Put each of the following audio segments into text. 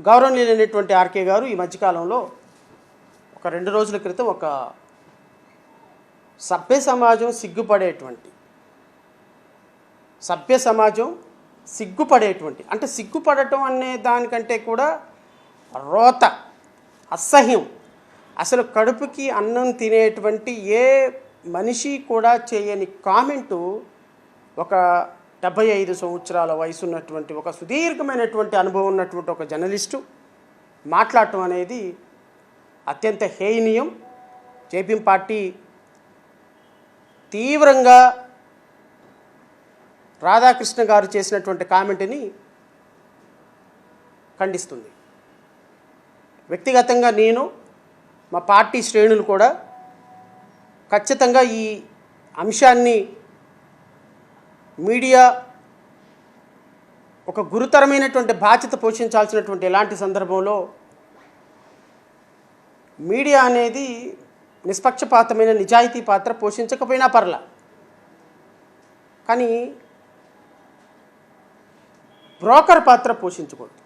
గౌరవనీయులైనటువంటి RK గారు ఈ మధ్యకాలంలో ఒక 2 రోజుల క్రితం ఒక సభ్య సమాజం సిగ్గుపడేటువంటి అంటే సిగ్గుపడటం అనే దానికంటే కూడా రోత, అసహ్యం, అసలు కడుపుకి అన్నం తినేటువంటి ఏ మనిషి కూడా చేయని కామెంటు ఒక 75 సంవత్సరాల వయసు ఉన్నటువంటి ఒక సుదీర్ఘమైనటువంటి అనుభవం ఉన్నటువంటి ఒక జర్నలిస్టు మాట్లాడటం అనేది అత్యంత హేయనీయం. జేపీఎం పార్టీ తీవ్రంగా రాధాకృష్ణ గారు చేసినటువంటి కామెంట్ని ఖండిస్తుంది. వ్యక్తిగతంగా నేను, మా పార్టీ శ్రేణులు కూడా ఖచ్చితంగా ఈ అంశాన్ని మీడియా ఒక గురుతరమైనటువంటి బాధ్యత పోషించాల్సినటువంటి ఇలాంటి సందర్భంలో మీడియా అనేది నిష్పక్షపాతమైన నిజాయితీ పాత్ర పోషించకపోయినా పర్లా, కానీ బ్రోకర్ పాత్ర పోషించకూడదు.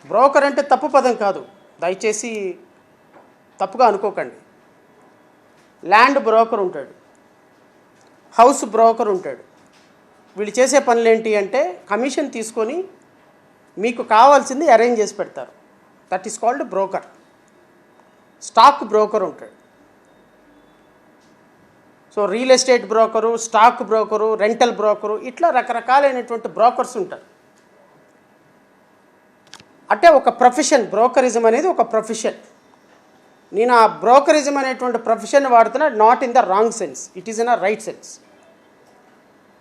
బ్రోకర్ అంటే తప్పు పదం కాదు, దయచేసి తప్పుగా అనుకోకండి. ల్యాండ్ బ్రోకర్ ఉంటాడు, హౌస్ బ్రోకర్ ఉంటాడు. వీళ్ళు చేసే పనులు ఏంటి అంటే కమిషన్ తీసుకొని మీకు కావాల్సింది అరేంజ్ చేసి పెడతారు. That is called broker. Stock broker ఉంటాడు. So real estate broker, stock broker, rental broker, ఇట్లా రకరకాలైనటువంటి బ్రోకర్స్ ఉంటారు. అంటే ఒక ప్రొఫెషన్, బ్రోకరిజం అనేది ఒక ప్రొఫెషన్. నేను ఆ బ్రోకరిజం అనేటువంటి ప్రొఫెషన్ వాడుతున్నా not in the wrong sense, it is in a right sense.